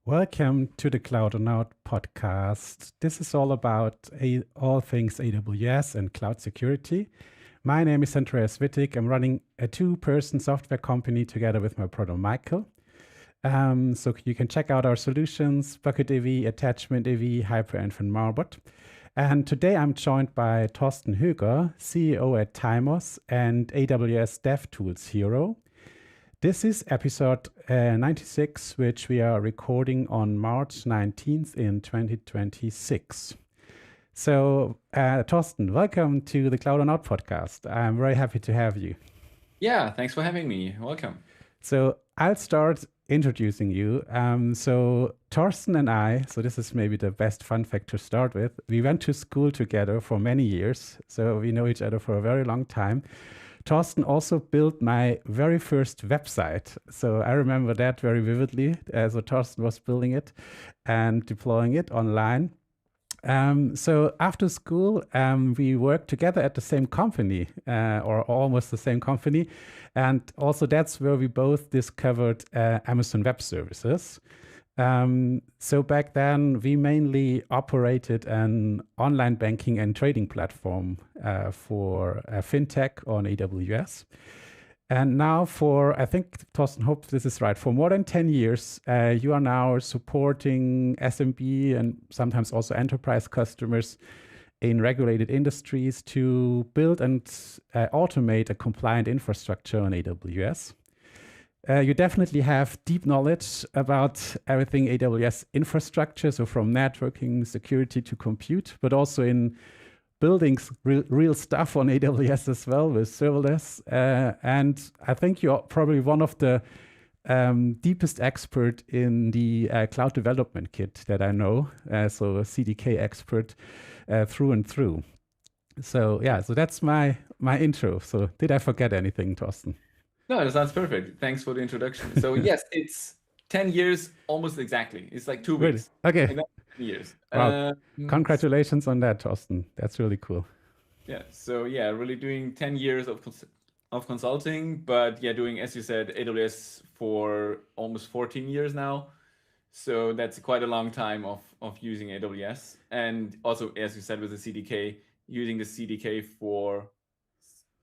Welcome to the cloudonaut podcast. This is all about all things AWS and cloud security. My name is Andreas. I'm running a two-person software company together with my brother Michael. So you can check out our solutions, Bucket AV, Attachment AV, HyperEnv, and Marbot. And today I'm joined by Thorsten Höger, CEO at Timos and AWS DevTools Hero. This is episode 96, which we are recording on March 19th in 2026. So, Thorsten, welcome to the cloudonaut podcast. I'm very happy to have you. Yeah, thanks for having me. Welcome. So, I'll start introducing you. So, Thorsten and I, so this is maybe the best fun fact to start with, we went to school together for many years. So, we know each other for a very long time. Thorsten also built my very first website. So I remember that very vividly. So Thorsten was building it and deploying it online. So after school, we worked together at the same company or almost the same company. And also that's where we both discovered Amazon Web Services. So back then, we mainly operated an online banking and trading platform for fintech on AWS. And now I think, Thorsten, hope this is right, for more than 10 years, you are now supporting SMB and sometimes also enterprise customers in regulated industries to build and automate a compliant infrastructure on AWS. You definitely have deep knowledge about everything AWS infrastructure, so from networking, security to compute, but also in building real stuff on AWS as well with serverless. And I think you're probably one of the deepest expert in the cloud development kit that I know, so a CDK expert through and through. So yeah, so that's my intro. So did I forget anything, Thorsten? No, that sounds perfect. Thanks for the introduction. So yes, it's 10 years almost exactly. It's like 2 weeks. Really? Okay. 10 years. Wow. Congratulations on that, Thorsten. That's really cool. Yeah. So yeah, really doing 10 years of consulting, but yeah, doing, as you said, AWS for almost 14 years now. So that's quite a long time of using AWS. And also, as you said, with the CDK, using the CDK for,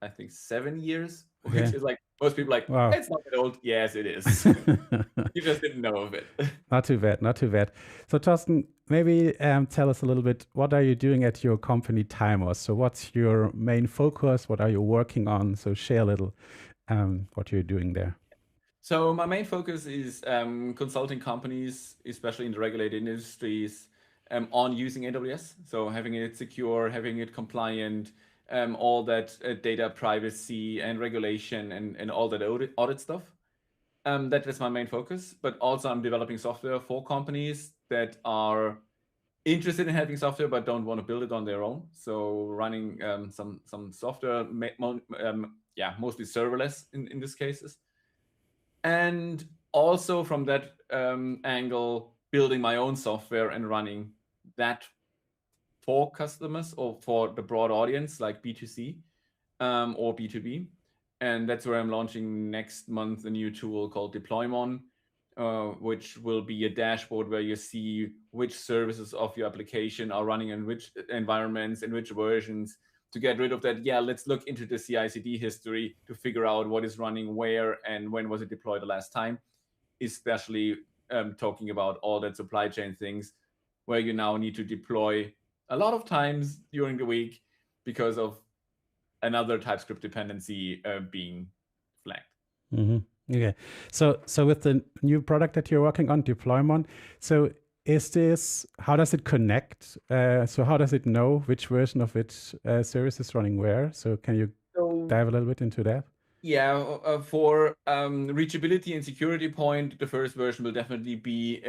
I think, 7 years, which is like, most people like, wow. It's not that old. Yes, it is. You just didn't know of it. Not too bad, not too bad. So Thorsten, maybe tell us a little bit, what are you doing at your company Timos? So what's your main focus? What are you working on? So share a little what you're doing there. So my main focus is consulting companies, especially in the regulated industries, on using AWS. So having it secure, having it compliant, all that data privacy and regulation and all that audit stuff. That is my main focus. But also I'm developing software for companies that are interested in having software but don't want to build it on their own. So running some software, mostly serverless in these cases. And also from that angle, building my own software and running that for customers or for the broad audience, like B2C or B2B. And that's where I'm launching next month a new tool called Deploymon, which will be a dashboard where you see which services of your application are running in which environments, in which versions, to get rid of that. Yeah, let's look into the CI/CD history to figure out what is running where and when was it deployed the last time, especially talking about all that supply chain things where you now need to deploy a lot of times during the week because of another TypeScript dependency being flagged. Mm-hmm. Okay. So with the new product that you're working on, Deploymon, so how does it connect? So how does it know which version of its service is running where? So can you dive a little bit into that? Yeah, for reachability and security point, the first version will definitely be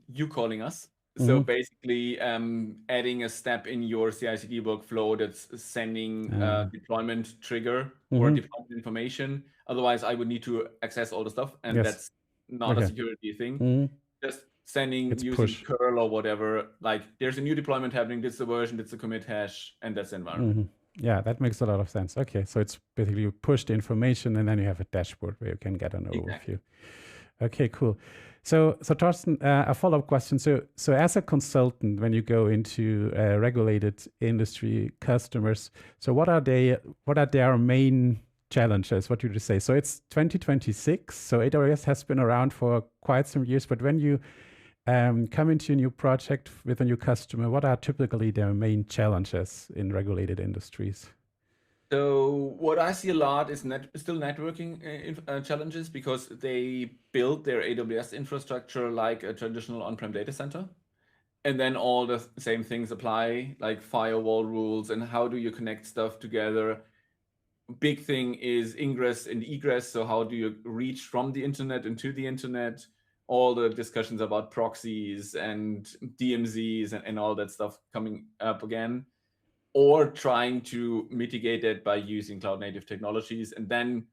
you calling us. So basically adding a step in your CI/CD workflow that's sending deployment trigger or deployment information. Otherwise, I would need to access all the stuff, and that's not a security thing. Just sending using push. Curl or whatever, like there's a new deployment happening, this is the version, that's the commit hash, and that's the environment. Yeah, that makes a lot of sense. Okay, so it's basically you push the information and then you have a dashboard where you can get an overview. Okay, cool. So Thorsten, a follow-up question. So as a consultant, when you go into regulated industry customers, so what are their main challenges? What would you say? So it's 2026. So AWS has been around for quite some years, but when you come into a new project with a new customer, what are typically their main challenges in regulated industries? So what I see a lot is still networking challenges, because they build their AWS infrastructure like a traditional on-prem data center. And then all the same things apply, like firewall rules and how do you connect stuff together. Big thing is ingress and egress. So how do you reach from the internet into the internet? All the discussions about proxies and DMZs and all that stuff coming up again, or trying to mitigate it by using cloud native technologies. And then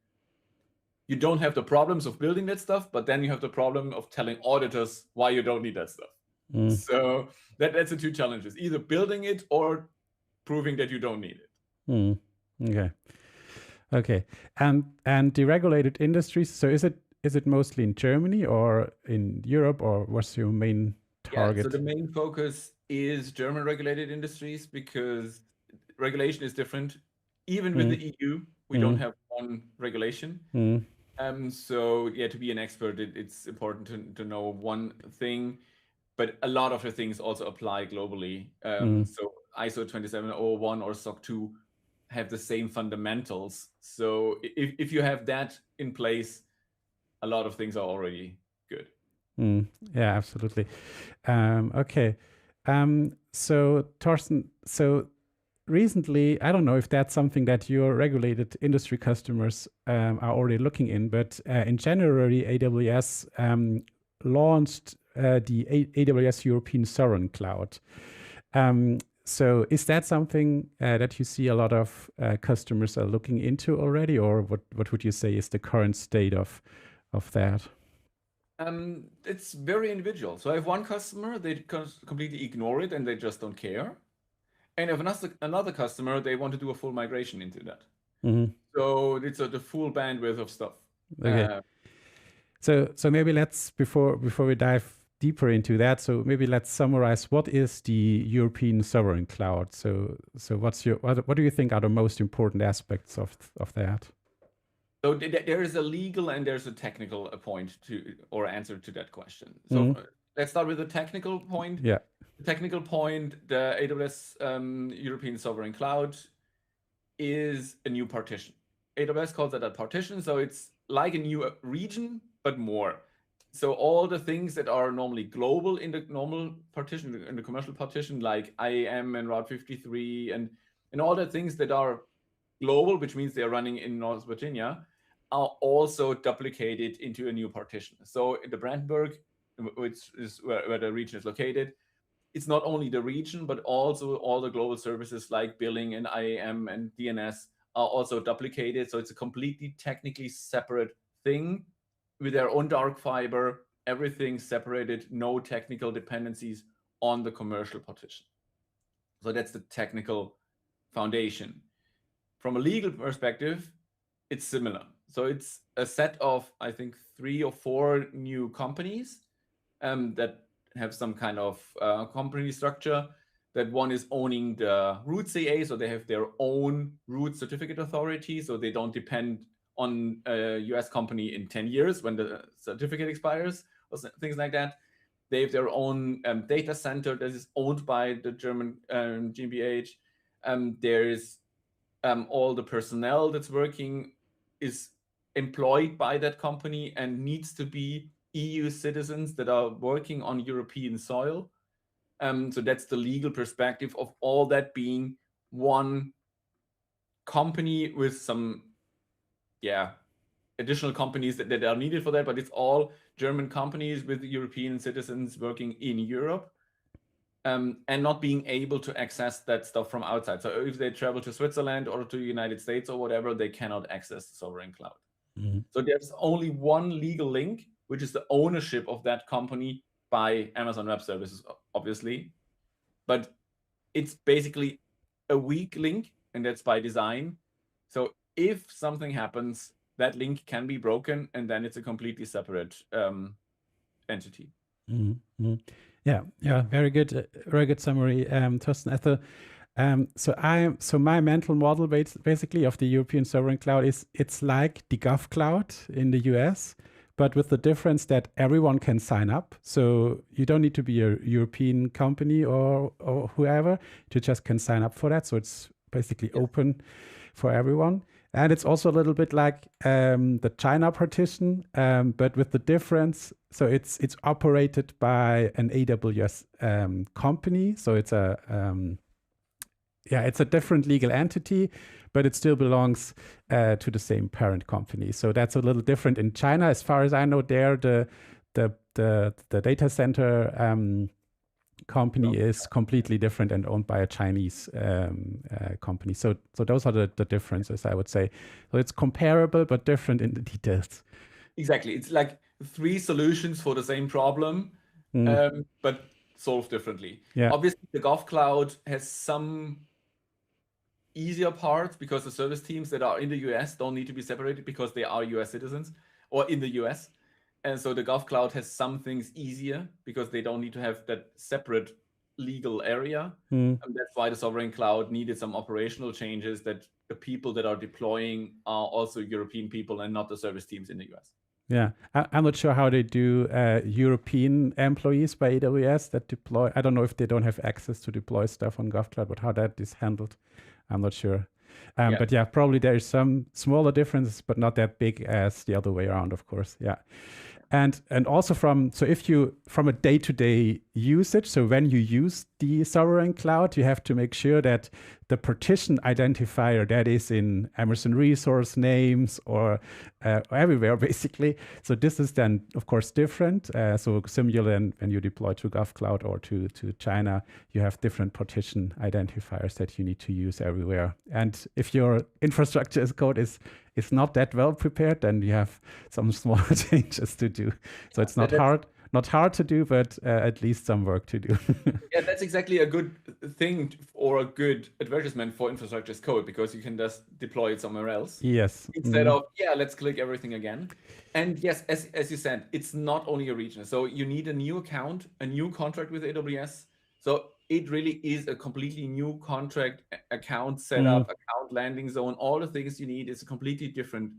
you don't have the problems of building that stuff, but then you have the problem of telling auditors why you don't need that stuff. So that's the two challenges: either building it or proving that you don't need it. Okay. And the regulated industries, so is it mostly in Germany or in Europe, or what's your main target? Yeah, so the main focus is German regulated industries, because regulation is different. Even with the EU, we don't have one regulation. So yeah, to be an expert, it's important to know one thing, but a lot of the things also apply globally. So ISO 27001 or SOC 2 have the same fundamentals. So if you have that in place, a lot of things are already good. Yeah, absolutely. Okay. So Thorsten, so recently, I don't know if that's something that your regulated industry customers are already looking in, but in January, AWS launched the AWS European Sovereign Cloud. So is that something that you see a lot of customers are looking into already, or what would you say is the current state of that? It's very individual. So I have one customer, they completely ignore it and they just don't care. And if another customer, they want to do a full migration into that. So it's the full bandwidth of stuff. Okay. So maybe let's, before we dive deeper into that, so maybe let's summarize what is the European Sovereign Cloud. So what do you think are the most important aspects of that? So there is a legal and there's a technical point to, or answer to that question. So let's start with the technical point. Yeah. The technical point, the AWS European Sovereign Cloud is a new partition. AWS calls it a partition, so it's like a new region, but more. So all the things that are normally global in the normal partition, in the commercial partition, like IAM and Route 53 and all the things that are global, which means they're running in North Virginia, are also duplicated into a new partition. So the Brandenburg, which is where the region is located, it's not only the region, but also all the global services like billing and IAM and DNS are also duplicated. So it's a completely technically separate thing with their own dark fiber, everything separated, no technical dependencies on the commercial partition. So that's the technical foundation. From a legal perspective, it's similar. So it's a set of, I think, 3 or 4 new companies that have some kind of company structure. That one is owning the root CA, so they have their own root certificate authority, so they don't depend on a US company in 10 years when the certificate expires or things like that. They have their own data center that is owned by the German GmbH. There's all the personnel that's working is employed by that company and needs to be EU citizens that are working on European soil. So that's the legal perspective of all that being one company with some, additional companies that are needed for that, but it's all German companies with European citizens working in Europe. And not being able to access that stuff from outside. So if they travel to Switzerland or to the United States or whatever, they cannot access the sovereign cloud. So there's only one legal link, which is the ownership of that company by Amazon Web Services, obviously. But it's basically a weak link, and that's by design. So if something happens, that link can be broken, and then it's a completely separate entity. Mm-hmm. Yeah, very good summary, Thorsten. So my mental model basically of the European Sovereign Cloud is it's like the Gov Cloud in the US, but with the difference that everyone can sign up. So you don't need to be a European company or whoever, you just can sign up for that. So it's basically open for everyone. And it's also a little bit like the China partition, but with the difference. So it's operated by an AWS company. So it's it's a different legal entity, but it still belongs to the same parent company. So that's a little different in China. As far as I know, there the data center company is completely different and owned by a Chinese company. So those are the differences, I would say. So it's comparable, but different in the details. Exactly. It's like 3 solutions for the same problem, but solved differently. Yeah. Obviously, the Gov Cloud has some easier parts because the service teams that are in the US don't need to be separated because they are US citizens or in the US. And so the Gov Cloud has some things easier because they don't need to have that separate legal area. And that's why the Sovereign Cloud needed some operational changes, that the people that are deploying are also European people and not the service teams in the US. Yeah, I'm not sure how they do European employees by AWS that deploy. I don't know if they don't have access to deploy stuff on GovCloud, but how that is handled, I'm not sure. But yeah, probably there is some smaller differences, but not that big as the other way around, of course. Yeah. And also from a day-to-day usage, so when you use the Sovereign Cloud, you have to make sure that the partition identifier that is in Amazon resource names or everywhere, basically. So this is then, of course, different. So similar when you deploy to GovCloud or to China, you have different partition identifiers that you need to use everywhere. And if your infrastructure as code is not that well prepared, then you have some small changes to do. So it's not hard to do, but at least some work to do. Yeah, that's exactly a good thing or a good advertisement for infrastructure as code, because you can just deploy it somewhere else. Yes. Instead of, let's click everything again. And yes, as you said, it's not only a region. So you need a new account, a new contract with AWS. So it really is a completely new contract, account setup, account landing zone. All the things you need is a completely different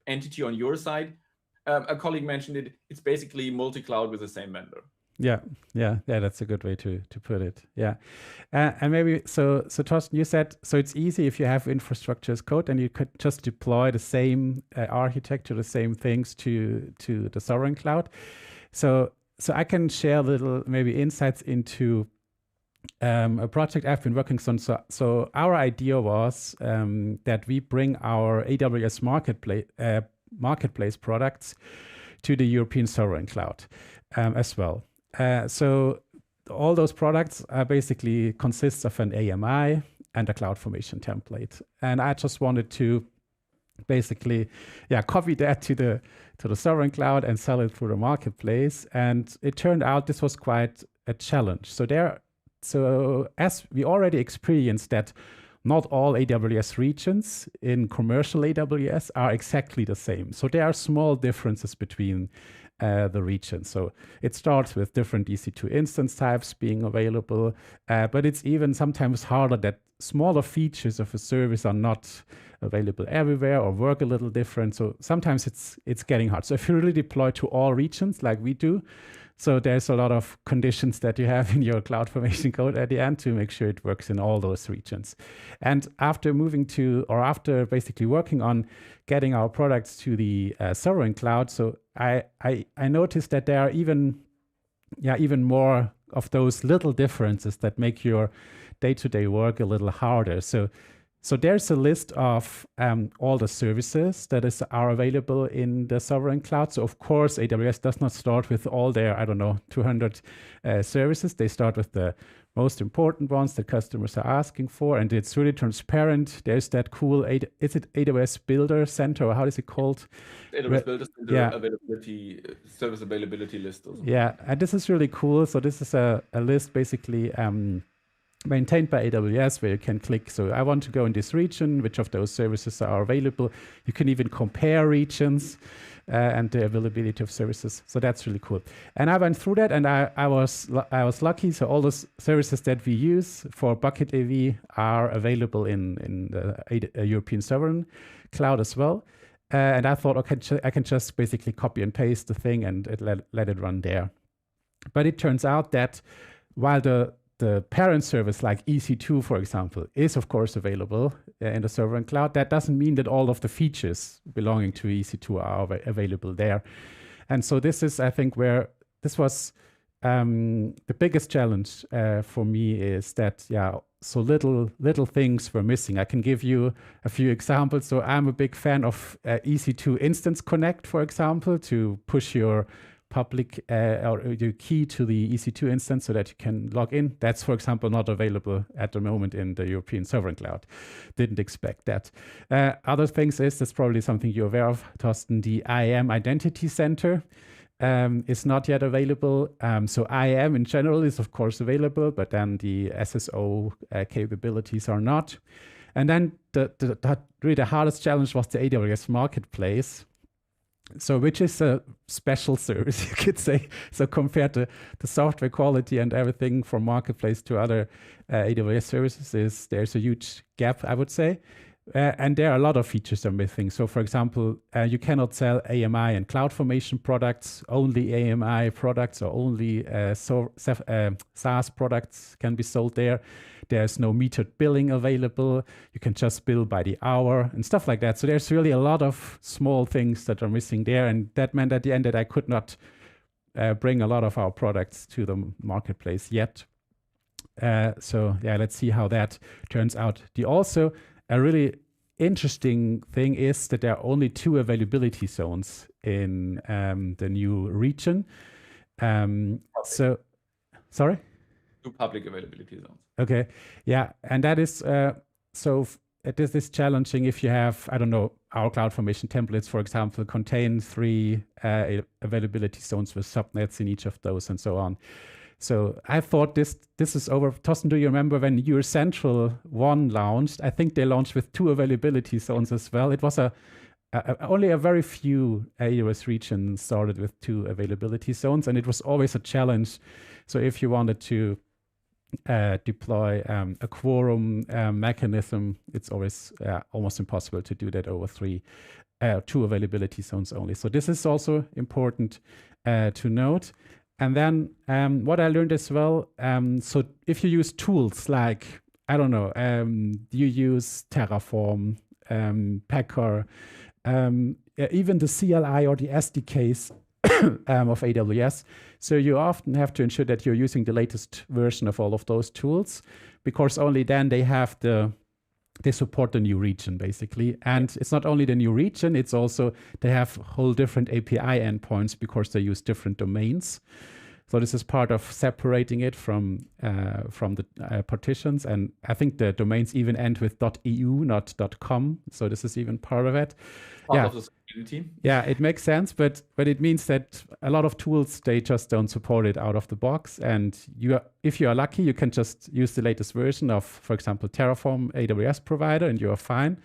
entity on your side. A colleague mentioned it. It's basically multi-cloud with the same vendor. Yeah, that's a good way to put it. Yeah, and maybe so Thorsten, you said so it's easy if you have infrastructure as code, and you could just deploy the same architecture, the same things to the Sovereign Cloud. So I can share a little maybe insights into a project I've been working on. So our idea was that we bring our AWS marketplace products to the European Sovereign Cloud as well. So all those products basically consists of an AMI and a CloudFormation template. And I just wanted to basically copy that to the Sovereign Cloud and sell it through the marketplace. And it turned out this was quite a challenge. So as we already experienced that not all AWS regions in commercial AWS are exactly the same. So there are small differences between the regions. So it starts with different EC2 instance types being available, but it's even sometimes harder that smaller features of a service are not available everywhere or work a little different. So sometimes it's getting hard. So if you really deploy to all regions like we do, so there's a lot of conditions that you have in your CloudFormation code at the end to make sure it works in all those regions. And after basically working on getting our products to the Sovereign Cloud, so I noticed that there are even more of those little differences that make your day-to-day work a little harder. So there's a list of all the services that are available in the Sovereign Cloud. So of course, AWS does not start with all their, 200 services. They start with the most important ones that customers are asking for. And it's really transparent. There's that cool, is it AWS Builder Center, or how is it called? AWS Builder Center service availability list. Also. Yeah, and this is really cool. So this is a list basically maintained by AWS, where you can click, so I want to go in this region, which of those services are available. You can even compare regions. and the availability of services. So that's really cool. And I went through that, and I was lucky. So all those services that we use for Bucket AV are available in the European Sovereign Cloud as well. And I thought, okay, I can just basically copy and paste the thing and let it run there. But it turns out that while the parent service like EC2, for example, is of course available in the Sovereign Cloud, that doesn't mean that all of the features belonging to EC2 are available there. And so this is, I think, where this was the biggest challenge for me, is that, so little things were missing. I can give you a few examples. So I'm a big fan of EC2 Instance Connect, for example, to push your public or your key to the EC2 instance so that you can log in. That's, for example, not available at the moment in the European Sovereign Cloud. Didn't expect that. Other things is, that's probably something you're aware of, Thorsten, the IAM Identity Center is not yet available. So IAM in general is, of course, available, but then the SSO capabilities are not. And then really the hardest challenge was the AWS Marketplace. So which is a special service, you could say. So compared to the software quality and everything from Marketplace to other AWS services, there's a huge gap, I would say. And there are a lot of features that are missing. So for example, you cannot sell AMI and CloudFormation products. Only AMI products or only SaaS products can be sold there. There's no metered billing available. You can just bill by the hour and stuff like that. So there's really a lot of small things that are missing there. And that meant at the end that I could not bring a lot of our products to the marketplace yet. So yeah, let's see how that turns out. Also, a really interesting thing is that there are only 2 availability zones in the new region. So, sorry? 2 public availability zones. Okay, yeah, and that is this is challenging if you have, I don't know, our CloudFormation templates, for example, contain 3 availability zones with subnets in each of those and so on. So I thought this is over. Thorsten, do you remember when your Central 1 launched? I think they launched with 2 availability zones as well. It was only a very few AWS regions started with 2 availability zones, and it was always a challenge. So if you wanted to deploy a quorum mechanism, it's always almost impossible to do that over 2 availability zones only. So this is also important to note. And then what I learned as well, so if you use tools like, I don't know, you use Terraform, Packer, even the CLI or the SDKs of AWS. So you often have to ensure that you're using the latest version of all of those tools, because only then they support the new region, basically. And it's not only the new region, it's also, they have whole different API endpoints because they use different domains. So this is part of separating it from the partitions. And I think the domains even end with .eu, not .com. So this is even part of it. Part of the community. Yeah, it makes sense, but it means that a lot of tools, they just don't support it out of the box. And if you are lucky, you can just use the latest version of, for example, Terraform AWS provider, and you are fine.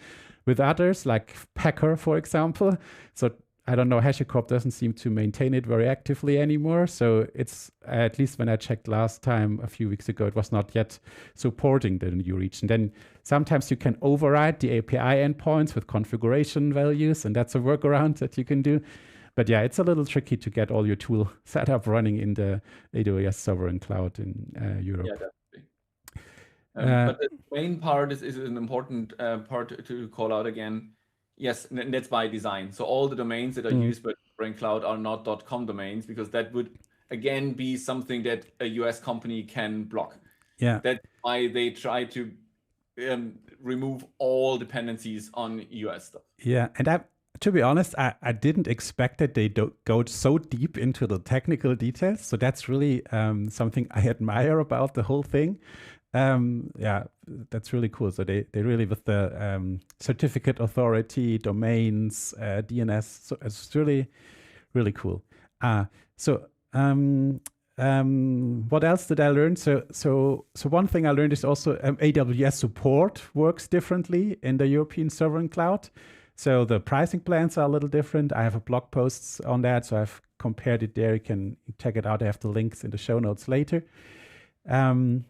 With others, like Packer, for example, so I don't know, HashiCorp doesn't seem to maintain it very actively anymore. So it's, at least when I checked last time, a few weeks ago, it was not yet supporting the new region. Then sometimes you can override the API endpoints with configuration values, and that's a workaround that you can do. But yeah, it's a little tricky to get all your tool set up running in the AWS Sovereign Cloud in Europe. Yeah, definitely. But the main part is an important part to call out again. Yes, and that's by design. So all the domains that are used by Sovereign Cloud are not .com domains, because that would, again, be something that a US company can block. Yeah. That's why they try to remove all dependencies on US stuff. Yeah, and to be honest, I didn't expect that they go so deep into the technical details. So that's really something I admire about the whole thing. Yeah, that's really cool. So they really, with the certificate authority, domains, DNS, so it's really, really cool. What else did I learn? So one thing I learned is also AWS support works differently in the European Sovereign Cloud. So the pricing plans are a little different. I have a blog posts on that, so I've compared it there. You can check it out. I have the links in the show notes later. And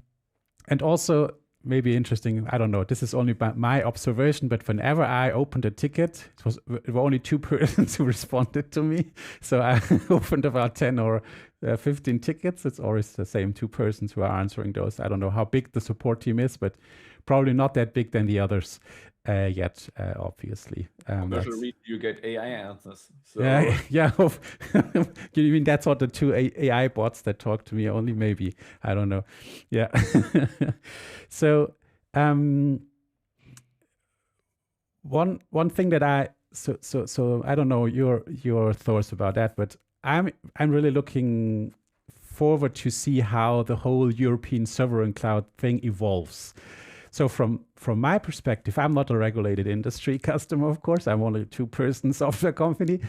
also, maybe interesting, I don't know, this is only my observation, but whenever I opened a ticket, it were only 2 persons who responded to me. So I opened about 10 or 15 tickets. It's always the same 2 persons who are answering those. I don't know how big the support team is, but probably not that big than the others yet, obviously. Commercial read, you get AI answers. So. Yeah. You mean that's what the 2 AI bots that talk to me only? Maybe, I don't know. Yeah. So one thing that I don't know your thoughts about that, but I'm really looking forward to see how the whole European sovereign cloud thing evolves. So from my perspective, I'm not a regulated industry customer, of course. I'm only a 2-person software company.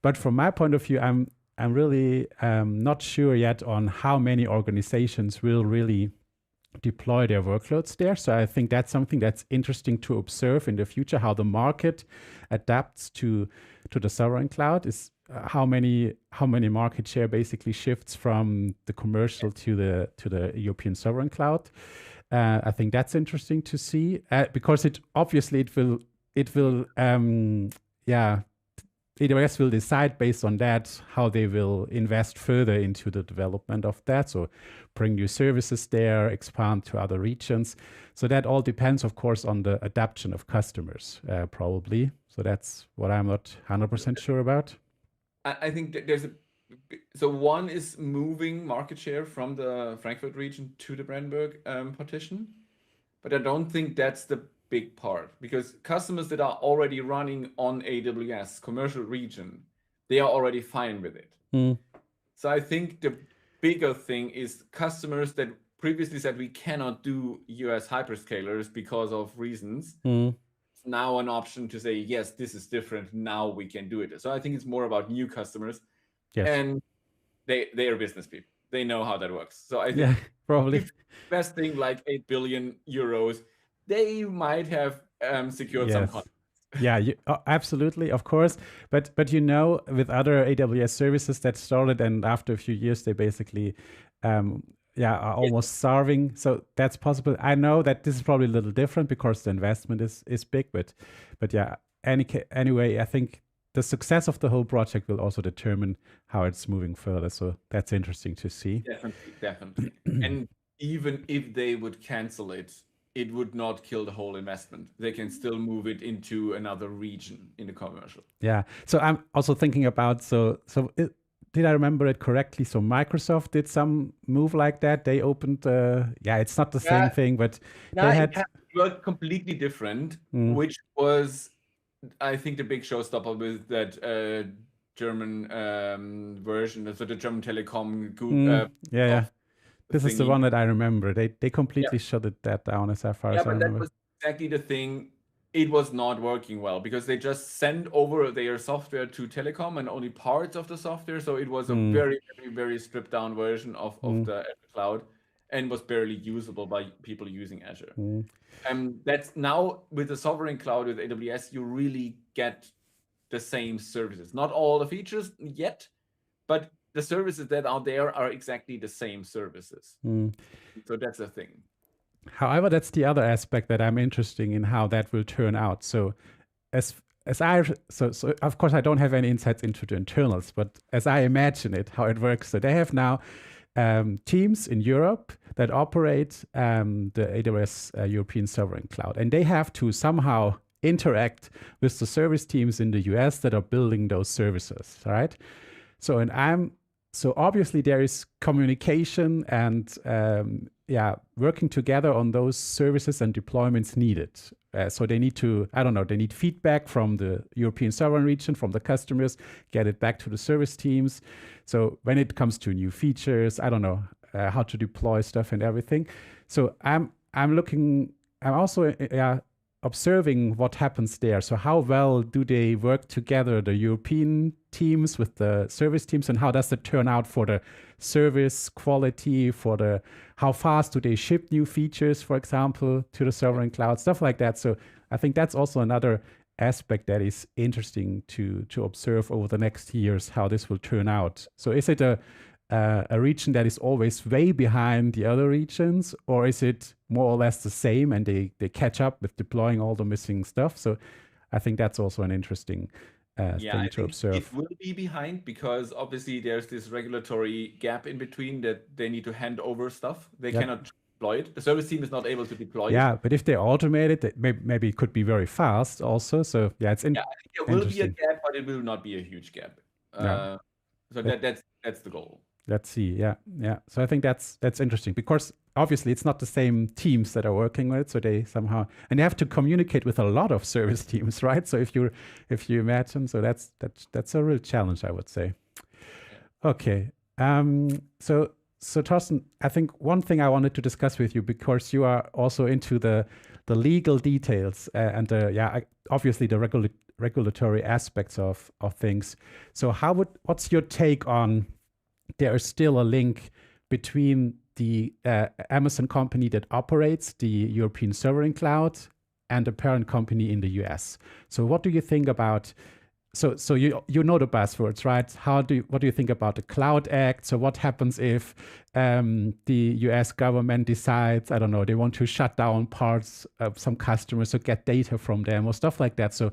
But from my point of view, I'm really not sure yet on how many organizations will really deploy their workloads there. So I think that's something that's interesting to observe in the future, how the market adapts to the sovereign cloud, is how many market share basically shifts from the commercial to the European sovereign cloud. I think that's interesting to see because it will AWS will decide based on that how they will invest further into the development of that. So bring new services there, expand to other regions. So that all depends, of course, on the adoption of customers, probably. So that's what I'm not 100% sure about. I think that so one is moving market share from the Frankfurt region to the Brandenburg partition, but I don't think that's the big part, because customers that are already running on AWS commercial region, they are already fine with it. So I think the bigger thing is customers that previously said we cannot do US hyperscalers because of reasons. It's now an option to say, yes, this is different. Now we can do it. So I think it's more about new customers. Yes. And they are business people. They know how that works. So I think probably if investing like 8 billion euros, they might have secured some contracts. Yeah, absolutely, of course. But with other AWS services that started and after a few years, they basically are almost starving. So that's possible. I know that this is probably a little different because the investment is big, but yeah, anyway, I think the success of the whole project will also determine how it's moving further. So that's interesting to see. Definitely. And even if they would cancel it, it would not kill the whole investment. They can still move it into another region in the commercial. Yeah. So I'm also thinking about, did I remember it correctly? So Microsoft did some move like that. They opened, it's not the same thing, but they had... It was completely different, which was, I think, the big showstopper with that German version, so the German Telecom group. This is the one that I remember. They completely shut that down as far as I remember. That was exactly the thing. It was not working well because they just sent over their software to Telecom and only parts of the software. So it was a very, very, very stripped down version of the Azure cloud and was barely usable by people using Azure. That's now with the sovereign cloud with AWS, you really get the same services. Not all the features yet, but the services that are there are exactly the same services. So that's the thing. However, that's the other aspect that I'm interested in how that will turn out. So of course I don't have any insights into the internals, but as I imagine it, how it works. So they have now teams in Europe that operate the AWS European Sovereign Cloud, and they have to somehow interact with the service teams in the US that are building those services, right? So obviously there is communication and working together on those services and deployments needed. So they need to, they need feedback from the European sovereign region, from the customers, get it back to the service teams. So when it comes to new features, how to deploy stuff and everything. So I'm also observing what happens there. So how well do they work together, the European teams with the service teams, and how does it turn out for the service quality, how fast do they ship new features, for example, to the sovereign cloud, stuff like that. So I think that's also another aspect that is interesting to observe over the next years, how this will turn out? So is it a region that is always way behind the other regions, or is it more or less the same and they catch up with deploying all the missing stuff? So I think that's also an interesting Yeah, I thing to think observe. it will be behind because obviously there's this regulatory gap in between that they need to hand over stuff. They Yep. cannot deploy it. The service team is not able to deploy it. Yeah, but if they automate it, maybe it could be very fast also. So yeah, it's Yeah, I think there will be a interesting. gap, but it will not be a huge gap. Yeah. So that's the goal. Let's see. Yeah, yeah. So I think that's interesting because obviously it's not the same teams that are working with it. So they somehow, and they have to communicate with a lot of service teams, right? So if you imagine, so that's a real challenge, I would say. Yeah. Okay. So Thorsten, I think one thing I wanted to discuss with you, because you are also into the legal details and obviously the regulatory aspects of things. So what's your take on, there is still a link between the Amazon company that operates the European Sovereign Cloud and the parent company in the US. So what do you think about, so you know the buzzwords, right? What do you think about the Cloud Act? So what happens if the US government decides, I don't know, they want to shut down parts of some customers or get data from them or stuff like that? So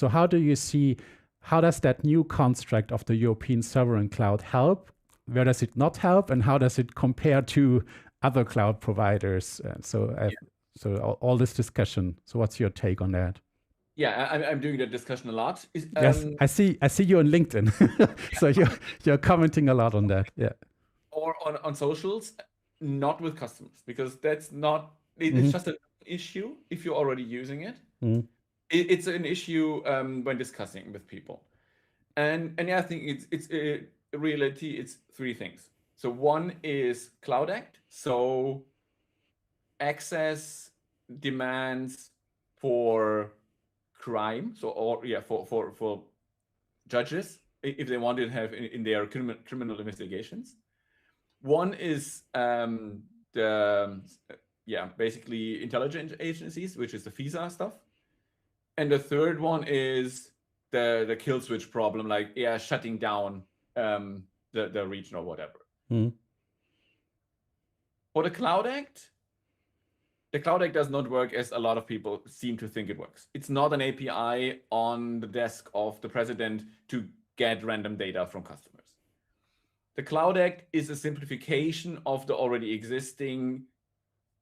how do you see, how does that new construct of the European Sovereign Cloud help? Where does it not help, and how does it compare to other cloud providers? So all this discussion. So what's your take on that? Yeah, I'm doing that discussion a lot. Yes, I see you on LinkedIn. So you're commenting a lot on that. Yeah. Or on socials, not with customers, because that's not, it's just an issue if you're already using it. It's an issue when discussing with people. And yeah, I think it's reality, it's three things. So one is Cloud Act. So access demands for crime. So for judges, if they want to have in their criminal investigations. One is basically intelligence agencies, which is the FISA stuff. And the third one is the kill switch problem, like shutting down the region or whatever. For the Cloud Act does not work as a lot of people seem to think it works. It's not an API on the desk of the president to get random data from customers. The Cloud Act is a simplification of the already existing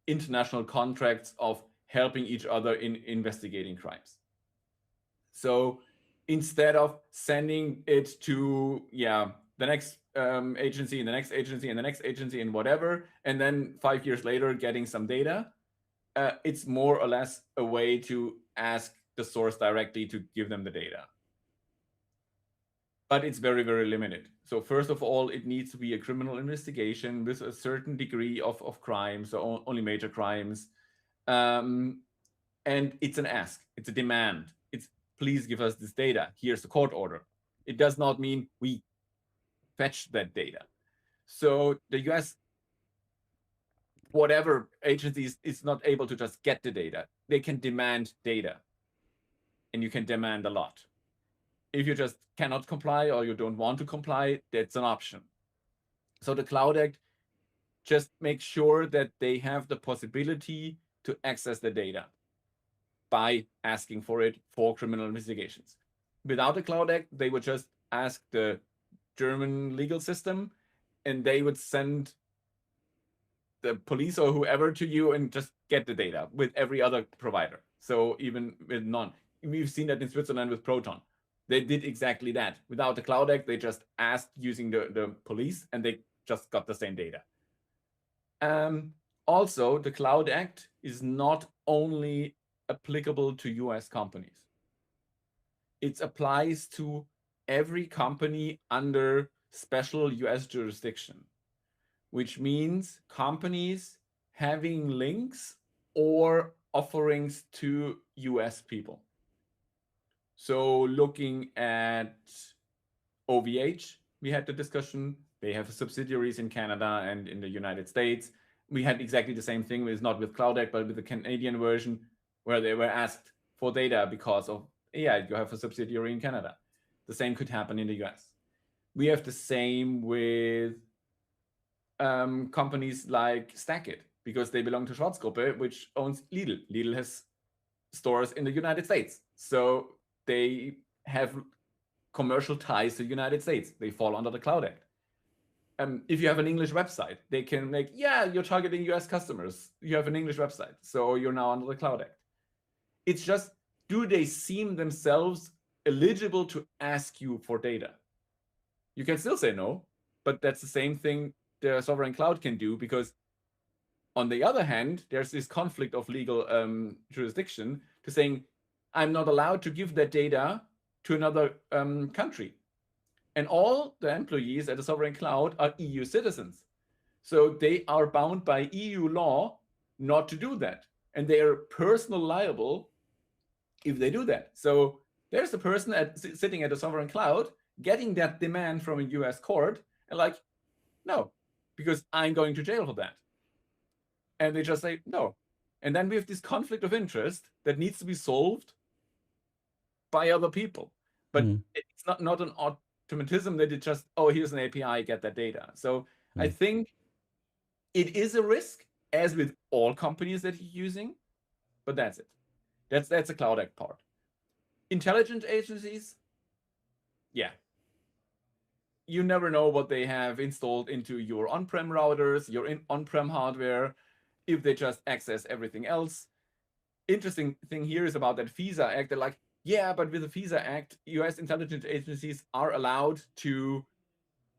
international contracts of helping each other in investigating crimes. So instead of sending it to the next agency and the next agency and the next agency and whatever, and then 5 years later getting some data, it's more or less a way to ask the source directly to give them the data. But it's very, very limited. So first of all, it needs to be a criminal investigation with a certain degree of crime, so only major crimes. And it's an ask, it's a demand. It's, please give us this data. Here's the court order. It does not mean we fetch that data. So the US, whatever agencies, is not able to just get the data. They can demand data. And you can demand a lot. If you just cannot comply or you don't want to comply, that's an option. So the Cloud Act just makes sure that they have the possibility to access the data by asking for it for criminal investigations. Without the Cloud Act, they would just ask the German legal system, and they would send the police or whoever to you and just get the data with every other provider. So even with none. We've seen that in Switzerland with Proton. They did exactly that. Without the Cloud Act, they just asked using the police, and they just got the same data. Also, the Cloud Act is not only applicable to US companies. It applies to every company under special US jurisdiction, which means companies having links or offerings to US people. So looking at OVH, we had the discussion. They have subsidiaries in Canada and in the United States. We had exactly the same thing. It's not with Cloud Act, but with the Canadian version, where they were asked for data because of yeah, you have a subsidiary in Canada. The same could happen in the US. We have the same with companies like Stackit, because they belong to Schwarzgruppe, which owns Lidl. Lidl has stores in the United States. So they have commercial ties to the United States. They fall under the Cloud Act. If you have an English website, they can make, yeah, you're targeting US customers. You have an English website, so you're now under the Cloud Act. It's just, do they seem themselves eligible to ask you for data? You can still say no, but that's the same thing the sovereign cloud can do, because on the other hand, there's this conflict of legal jurisdiction to saying, I'm not allowed to give that data to another country. And all the employees at the sovereign cloud are EU citizens. So they are bound by EU law not to do that. And they are personally liable if they do that. So there's a person sitting at the sovereign cloud getting that demand from a US court and like, no, because I'm going to jail for that. And they just say no. And then we have this conflict of interest that needs to be solved by other people. But it's not an automatism that it just, oh, here's an API, get that data. So I think it is a risk, as with all companies that you're using, but that's it. That's a Cloud Act part. Intelligence agencies, yeah. You never know what they have installed into your on-prem routers, your on-prem hardware, if they just access everything else. Interesting thing here is about that FISA Act. They're like, yeah, but with the FISA Act, US intelligence agencies are allowed to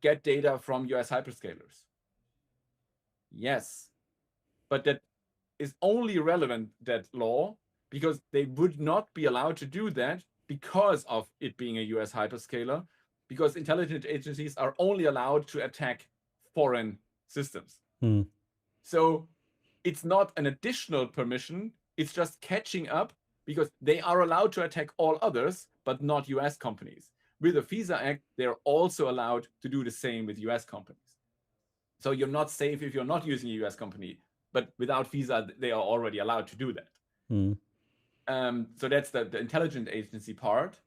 get data from US hyperscalers. Yes, but that is only relevant, that law, because they would not be allowed to do that because of it being a US hyperscaler, because intelligence agencies are only allowed to attack foreign systems. So it's not an additional permission, it's just catching up, because they are allowed to attack all others, but not US companies. With the FISA Act, they're also allowed to do the same with US companies. So you're not safe if you're not using a US company, but without FISA, they are already allowed to do that. So that's the intelligence agency part.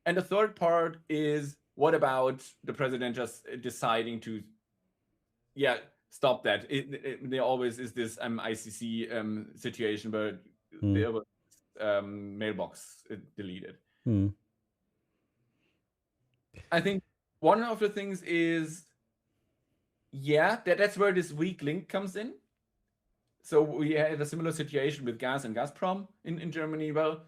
And the third part is, what about the president just deciding to, stop that? There always is this ICC situation where there was mailbox deleted. I think one of the things is, that's where this weak link comes in. So we had a similar situation with gas and Gazprom in Germany. Well,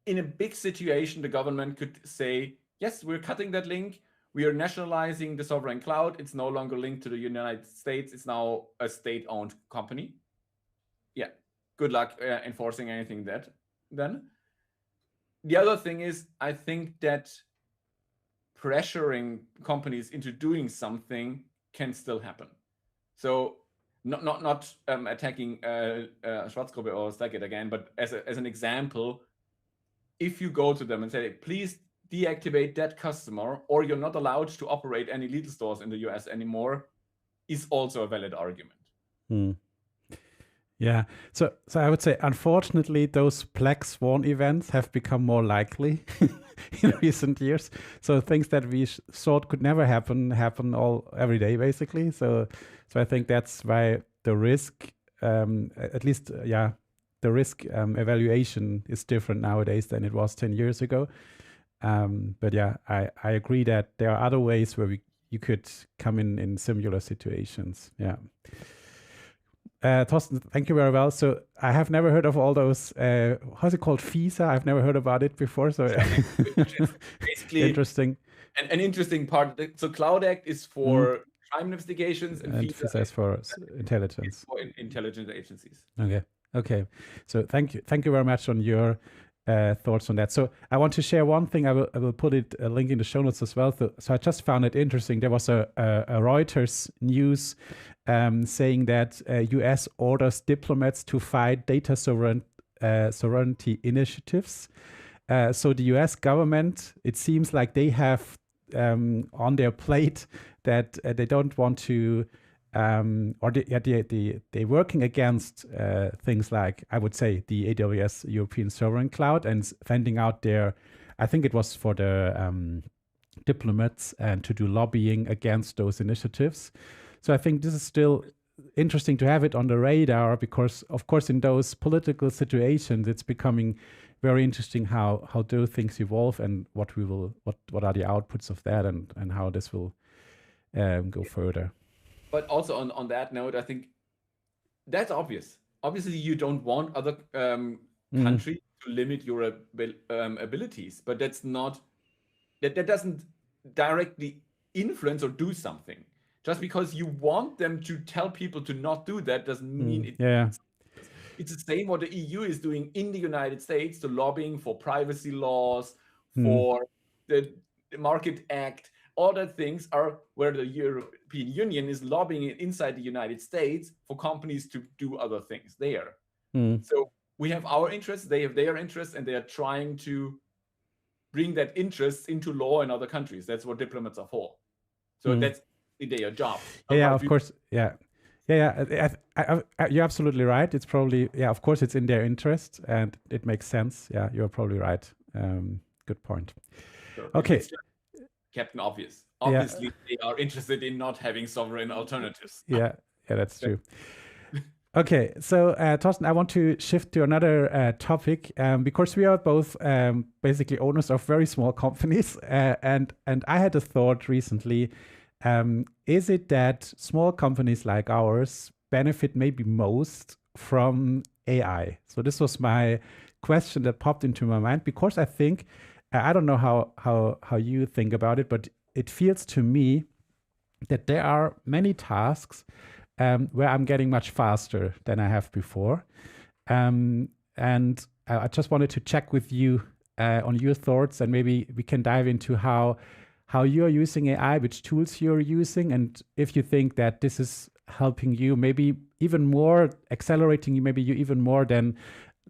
in a big situation, the government could say, yes, we're cutting that link. We are nationalizing the sovereign cloud. It's no longer linked to the United States. It's now a state-owned company. Yeah, good luck enforcing anything that then. The other thing is, I think that pressuring companies into doing something can still happen. So not attacking Schwarzgruppe or Stackit again, but as an example, if you go to them and say, please deactivate that customer, or you're not allowed to operate any Lidl stores in the US anymore, is also a valid argument. Yeah, so I would say, unfortunately, those black swan events have become more likely in recent years. So things that we thought could never happen every day, basically. So I think that's why the risk, at least, the risk evaluation is different nowadays than it was 10 years ago. But yeah, I agree that there are other ways where you could come in similar situations. Yeah. Thorsten, thank you very well. So I have never heard of all those, how's it called, FISA? I've never heard about it before. So basically interesting. An interesting part. So Cloud Act is for crime investigations, and FISA is for intelligence. For intelligence agencies. Okay. So thank you very much on your thoughts on that. So I want to share one thing. I will put a link in the show notes as well. So I just found it interesting. There was a Reuters news saying that US orders diplomats to fight data sovereignty initiatives. So the US government, it seems like they have on their plate that they don't want to or they're working against things like, I would say, the AWS European Sovereign Cloud and sending out their, I think it was for the diplomats and to do lobbying against those initiatives. So I think this is still interesting to have it on the radar because, of course, in those political situations, it's becoming very interesting how those things evolve and what are the outputs of that and how this will go further. But also on that note, I think that's obvious. Obviously, you don't want other countries to limit your abilities, but that's not that doesn't directly influence or do something. Just because you want them to tell people to not do that doesn't mean it. Yeah. It's the same what the EU is doing in the United States, the lobbying for privacy laws, for the Market Act. All the things are where the European Union is lobbying inside the United States for companies to do other things there. So we have our interests, they have their interests, and they are trying to bring that interest into law in other countries. That's what diplomats are for. So that's their job. Yeah, of course. Yeah. You're absolutely right. It's probably, of course, it's in their interest and it makes sense. Yeah, you're probably right. Good point. So okay. Captain Obvious. Obviously, they are interested in not having sovereign alternatives. Yeah, that's true. Okay, so Thorsten, I want to shift to another topic because we are both basically owners of very small companies, and I had a thought recently. Is it that small companies like ours benefit maybe most from AI? So this was my question that popped into my mind because I think I don't know how you think about it, but it feels to me that there are many tasks where I'm getting much faster than I have before. And I just wanted to check with you on your thoughts, and maybe we can dive into how you're using AI, which tools you're using, and if you think that this is helping you maybe even more, accelerating you maybe even more than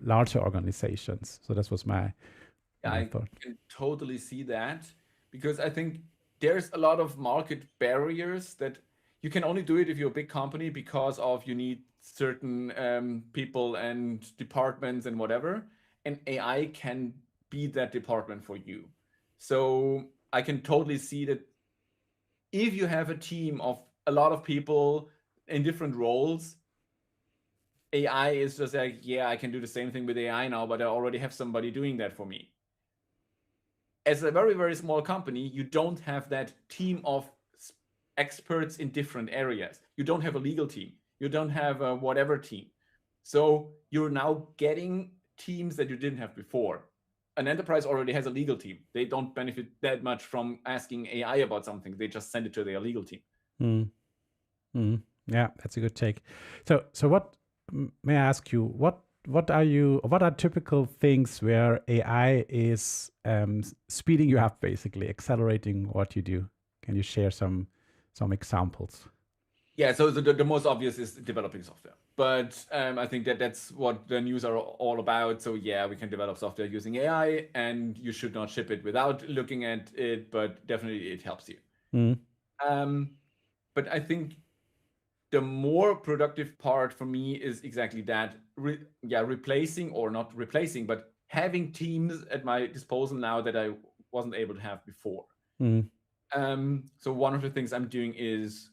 larger organizations. So that was my thought. I can totally see that because I think there's a lot of market barriers that you can only do it if you're a big company because of you need certain people and departments and whatever, and AI can be that department for you. So I can totally see that if you have a team of a lot of people in different roles, AI is just like, I can do the same thing with AI now, but I already have somebody doing that for me. As a very, very small company, you don't have that team of experts in different areas. You don't have a legal team. You don't have a whatever team. So you're now getting teams that you didn't have before. An enterprise already has a legal team. They don't benefit that much from asking AI about something. They just send it to their legal team. Yeah, that's a good take. So what, may I ask you, what are typical things where AI is speeding you up, basically accelerating what you do? Can you share some examples? Yeah, so the most obvious is developing software. But I think that's what the news are all about. So yeah, we can develop software using AI, and you should not ship it without looking at it, but definitely it helps you. But I think the more productive part for me is exactly that, replacing or not replacing, but having teams at my disposal now that I wasn't able to have before. So one of the things I'm doing is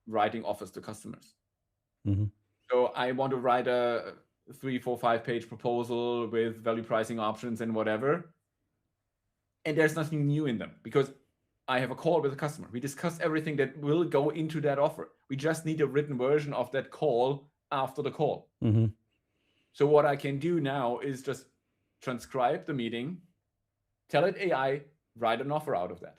writing offers to customers. So I want to write a 3, 4, 5-page proposal with value pricing options and whatever. And there's nothing new in them because I have a call with a customer. We discuss everything that will go into that offer. We just need a written version of that call after the call. So what I can do now is just transcribe the meeting, tell it AI, write an offer out of that.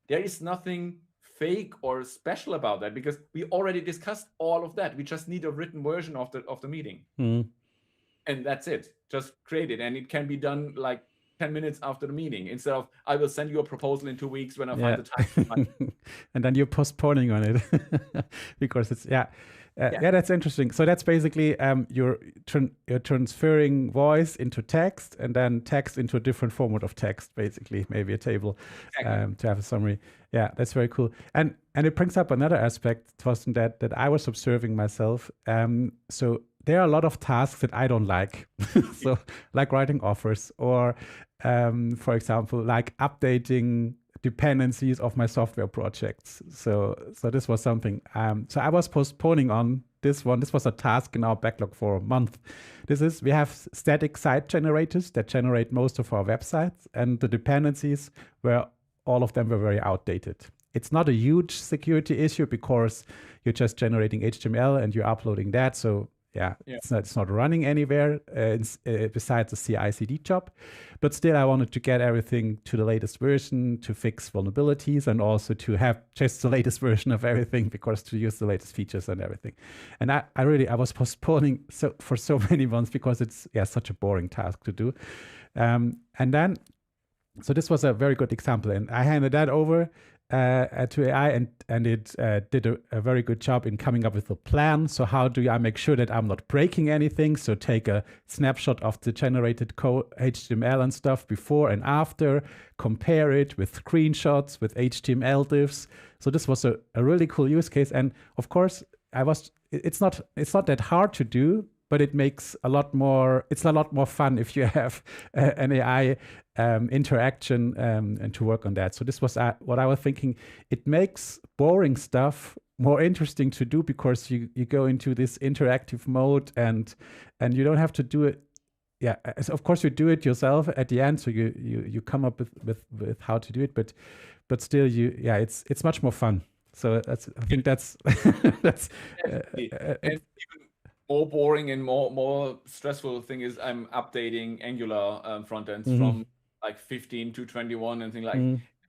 There is nothing fake or special about that because we already discussed all of that. We just need a written version of the meeting. And that's it. Just create it. And it can be done like 10 minutes after the meeting instead of I will send you a proposal in 2 weeks when I find the time. And then you're postponing on it because it's that's interesting. So that's basically you're transferring voice into text and then text into a different format of text, basically maybe a table to have a summary. Yeah, that's very cool. And it brings up another aspect, Thorsten, that I was observing myself. So there are a lot of tasks that I don't like. So like writing offers or, for example, like updating dependencies of my software projects. So this was something. So I was postponing on this one. This was a task in our backlog for a month. We have static site generators that generate most of our websites, and the dependencies all of them were very outdated. It's not a huge security issue because you're just generating HTML and you're uploading that. So it's not running anywhere besides the CI/CD job. But still, I wanted to get everything to the latest version, to fix vulnerabilities, and also to have just the latest version of everything because to use the latest features and everything. And I was postponing for so many months because it's such a boring task to do. And then, so this was a very good example, and I handed that over to AI, and it did a very good job in coming up with a plan. So how do I make sure that I'm not breaking anything? So take a snapshot of the generated code, HTML and stuff before and after, compare it with screenshots, with HTML diffs. So this was a really cool use case. And of course, it's not that hard to do, but it makes it's a lot more fun if you have an AI interaction and to work on that. So this was what I was thinking. It makes boring stuff more interesting to do because you go into this interactive mode and you don't have to do it. Yeah, of course you do it yourself at the end. So you come up with how to do it, but still it's much more fun. So I think that's and even more boring and more stressful thing is I'm updating Angular front ends from like 15 to 21 and things like.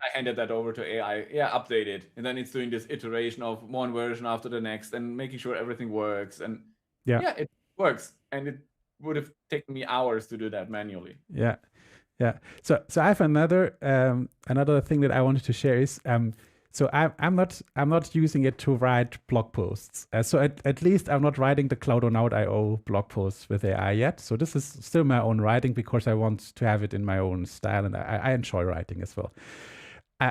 I handed that over to AI. Update it, and then it's doing this iteration of one version after the next and making sure everything works. And it works. And it would have taken me hours to do that manually. Yeah. So I have another thing that I wanted to share is. So I'm not using it to write blog posts. So at least I'm not writing the cloudonaut.io blog posts with AI yet. So this is still my own writing because I want to have it in my own style, and I enjoy writing as well.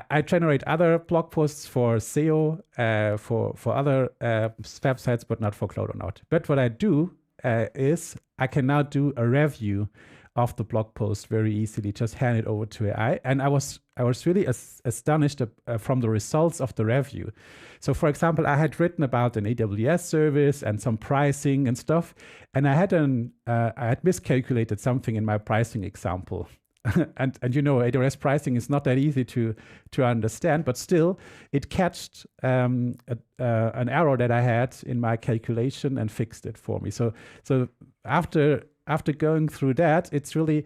I generate other blog posts for SEO, for other websites, but not for Cloudonaut. But what I do is I can now do a review of the blog post very easily, just hand it over to AI. And I was really astonished from the results of the review. So for example, I had written about an AWS service and some pricing and stuff. And I had miscalculated something in my pricing example. and AWS pricing is not that easy to understand, but still it catched an error that I had in my calculation and fixed it for me. So after going through that, it's really,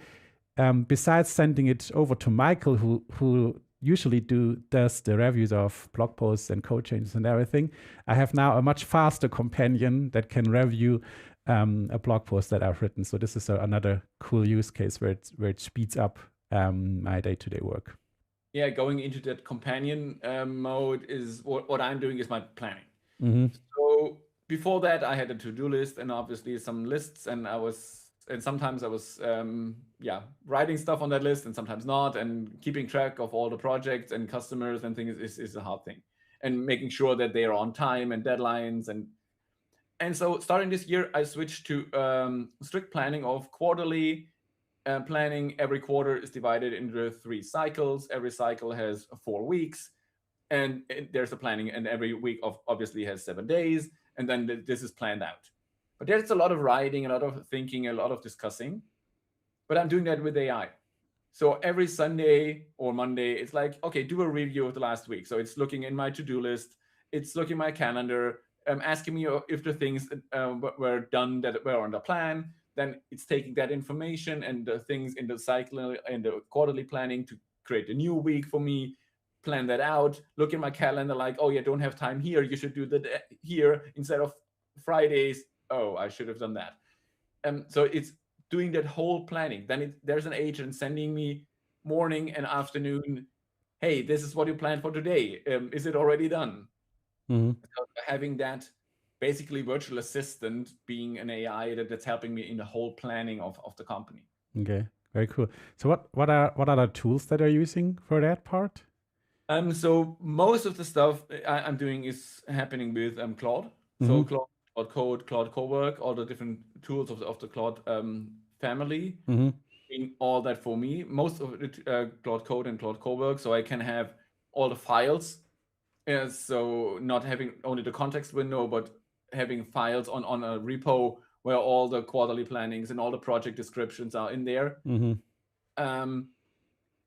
besides sending it over to Michael, who usually does the reviews of blog posts and code changes and everything, I have now a much faster companion that can review a blog post that I've written. So this is another cool use case where it speeds up my day-to-day work. Yeah, going into that companion mode is what I'm doing is my planning. So before that, I had a to-do list and obviously some lists, and sometimes I was writing stuff on that list and sometimes not, and keeping track of all the projects and customers and things is a hard thing, and making sure that they are on time and deadlines. And so starting this year, I switched to strict planning of quarterly planning. Every quarter is divided into 3 cycles. Every cycle has 4 weeks, and there's a planning, and every week obviously has 7 days, and then this is planned out. But there's a lot of writing, a lot of thinking, a lot of discussing. But I'm doing that with AI. So every Sunday or Monday, it's like, okay, do a review of the last week. So it's looking in my to-do list. It's looking at my calendar, asking me if the things were done that were on the plan. Then it's taking that information and the things in the cycle and the quarterly planning to create a new week for me, plan that out, look in my calendar like, oh, yeah, don't have time here. You should do that here instead of Fridays. Oh, I should have done that. So it's doing that whole planning. Then there's an agent sending me morning and afternoon, hey, this is what you planned for today. Is it already done? Mm-hmm. So having that basically virtual assistant being an AI that's helping me in the whole planning of the company. Okay, very cool. So what are the tools that are using for that part? So most of the stuff I'm doing is happening with Claude. So Claude Code, Claude Cowork, all the different tools of the Claude family, doing all that for me. Most of it, Claude Code and Claude Cowork, so I can have all the files. So not having only the context window, but having files on a repo where all the quarterly plannings and all the project descriptions are in there.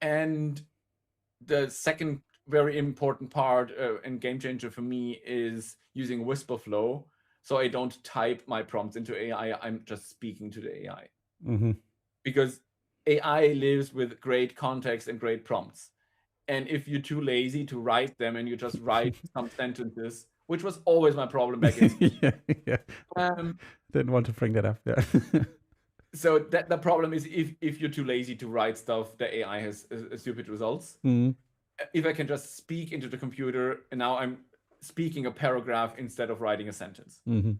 And the second very important part and game changer for me is using Whisperflow. So I don't type my prompts into AI, I'm just speaking to the AI. Because AI lives with great context and great prompts. And if you're too lazy to write them and you just write some sentences, which was always my problem back in school. Didn't want to bring that up. Yeah. So the problem is if you're too lazy to write stuff, the AI has stupid results. If I can just speak into the computer, and now I'm speaking a paragraph instead of writing a sentence. And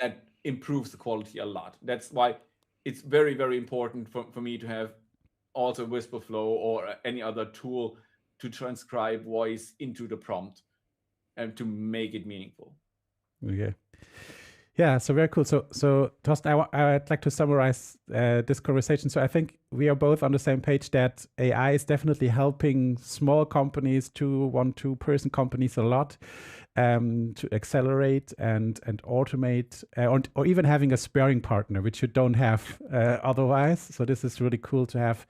that improves the quality a lot. That's why it's very, very important for me to have also Whisperflow or any other tool to transcribe voice into the prompt and to make it meaningful. Okay. Yeah, so very cool. So Thorsten, I'd like to summarize this conversation. So I think we are both on the same page that AI is definitely helping small companies, 1-2-person companies a lot to accelerate and automate, or even having a sparring partner, which you don't have otherwise. So this is really cool to have.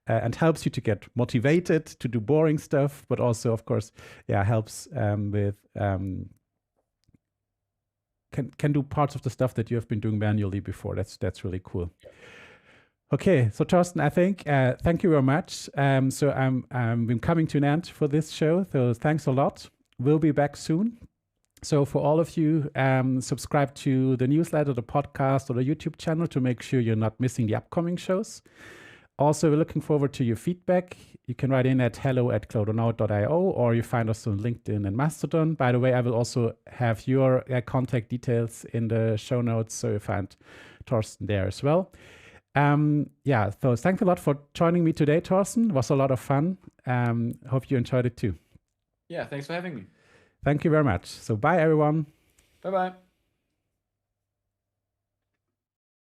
And helps you to get motivated to do boring stuff, but also, of course, helps with can do parts of the stuff that you have been doing manually before. That's really cool. Okay, so Thorsten, I think thank you very much. So I'm coming to an end for this show. So thanks a lot. We'll be back soon. So for all of you, subscribe to the newsletter, the podcast, or the YouTube channel to make sure you're not missing the upcoming shows. Also, we're looking forward to your feedback. You can write in at hello@cloudonaut.io, or you find us on LinkedIn and Mastodon. By the way, I will also have your contact details in the show notes, so you find Thorsten there as well. So thanks a lot for joining me today, Thorsten. It was a lot of fun. Hope you enjoyed it too. Yeah, thanks for having me. Thank you very much. So bye, everyone. Bye-bye.